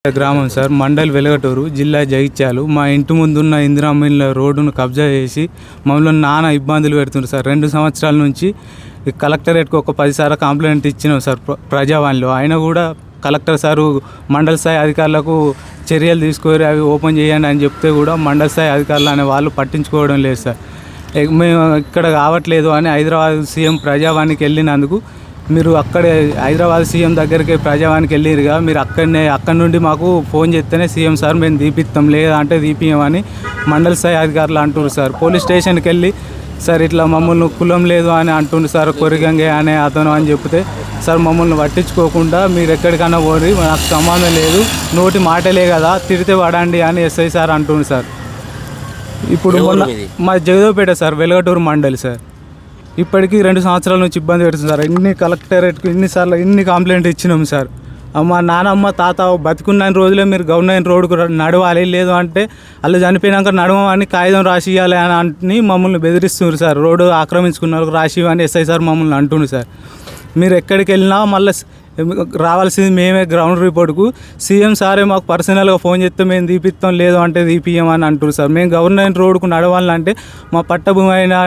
గ్రామం సార్, మండల్ వెలగటూరు, జిల్లా జగిత్యాలు. మా ఇంటి ముందున్న ఇందిరామిల్ల రోడ్డును కబ్జా చేసి మమ్మల్ని నానా ఇబ్బందులు పెడుతున్నారు సార్. 2 సంవత్సరాల నుంచి కలెక్టరేట్కి ఒక 10 సార్లు కంప్లైంట్ ఇచ్చినాం సార్ ప్రజావాణిలో. అయినా కూడా కలెక్టర్ సారు మండల స్థాయి అధికారులకు చర్యలు తీసుకొని అవి ఓపెన్ చేయండి అని చెప్తే కూడా మండల స్థాయి అధికారులు అనే వాళ్ళు పట్టించుకోవడం లేదు సార్. మేము ఇక్కడ కావట్లేదు అని హైదరాబాద్ సీఎం ప్రజావాణికి వెళ్ళినందుకు మీరు అక్కడే హైదరాబాద్ సీఎం దగ్గరికి ప్రజావానికి వెళ్ళిరుగా, మీరు అక్కడి నుండి మాకు ఫోన్ చేస్తేనే సీఎం సార్ మేము దీపిస్తాం, లేదా అంటే దీపియమని మండల స్థాయి అధికారులు అంటున్నారు సార్. పోలీస్ స్టేషన్కి వెళ్ళి సార్ ఇట్లా మమ్మల్ని కులం లేదు అని అంటుండు సార్, కొరిగంగే అనే అతను అని చెప్తే సార్ మమ్మల్ని పట్టించుకోకుండా మీరు ఎక్కడికన్నా పోరి, నాకు సంబంధం లేదు, నోటి మాటలే కదా, తిడితే పడండి అని ఎస్ఐ సార్ అంటుండు సార్. ఇప్పుడు మొన్న మా జగదేవ్పేట సార్, వెలగటూరు మండలి సార్. ఇప్పటికీ 2 సంవత్సరాల నుంచి ఇబ్బంది పెడుతుంది సార్. కలెక్టరేట్కి ఇన్ని కంప్లైంట్ ఇచ్చినాం సార్. మా నానమ్మ తాత బతుకున్న రోజులే మీరు గవర్నమెంట్ రోడ్డుకు నడవాలి, లేదు అంటే వాళ్ళు చనిపోయినాక నడవమని కాగితం రాసి ఇవ్వాలి అని మమ్మల్ని బెదిరిస్తున్నారు సార్. రోడ్డు ఆక్రమించుకున్న వాళ్ళకి రాసి ఇవ్వని ఎస్ఐ సార్ మమ్మల్ని అంటున్నారు సార్. మీరు ఎక్కడికి వెళ్ళినా మళ్ళీ రావాల్సింది మేమే గ్రౌండ్ రిపోర్ట్కు. సీఎం సారే మాకు పర్సనల్గా ఫోన్ చేస్తే మేము దీపిస్తాం, లేదు అంటే దీపియమని అంటారు సార్. మేము గవర్నమెంట్ రోడ్డుకు నడవాలంటే మా పట్టభూమి అయినా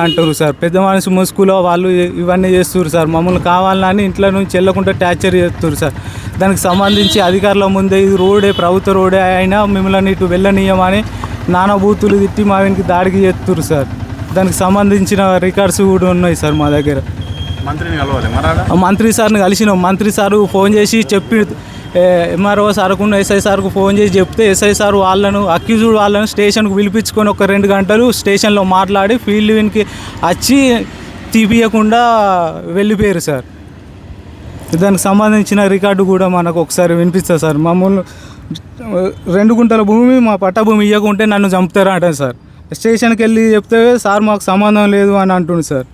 అంటారు సార్. పెద్ద మనిషి ముసుగులో వాళ్ళు ఇవన్నీ చేస్తారు సార్. మమ్మల్ని కావాలని ఇంట్లో నుంచి వెళ్ళకుండా టార్చర్ చేస్తారు సార్. దానికి సంబంధించి అధికారుల ముందే ఇది రోడే, ప్రభుత్వ రోడే అయినా మిమ్మల్ని ఇటు వెళ్ళనీయమని నానా బూతులు తిట్టి మా వెనక్కి దాడికి చేస్తారు సార్. దానికి సంబంధించిన రికార్డ్స్ కూడా ఉన్నాయి సార్ మా దగ్గర. మంత్రి సార్ని కలిసినాం. మంత్రి సారు ఫోన్ చేసి చెప్పి ఎంఆర్ఓ సార్కు ఎస్ఐ సార్కు ఫోన్ చేసి చెప్తే ఎస్ఐ సార్ అక్యూజ్డ్ వాళ్ళను స్టేషన్కు పిలిపించుకొని ఒక 2 గంటలు స్టేషన్లో మాట్లాడి ఫీల్డ్ విన్కి వచ్చి తీపియకుండా వెళ్ళిపోయారు సార్. దానికి సంబంధించిన రికార్డు కూడా మనకు ఒకసారి వినిపిస్తుంది సార్. మమ్మల్ని 2 గుంటల భూమి మా పట్టభూమి ఇవ్వకుంటే నన్ను చంపుతారా అంటారు సార్. స్టేషన్కి వెళ్ళి చెప్తే సార్ మాకు సంబంధం లేదు అని అంటుంది సార్.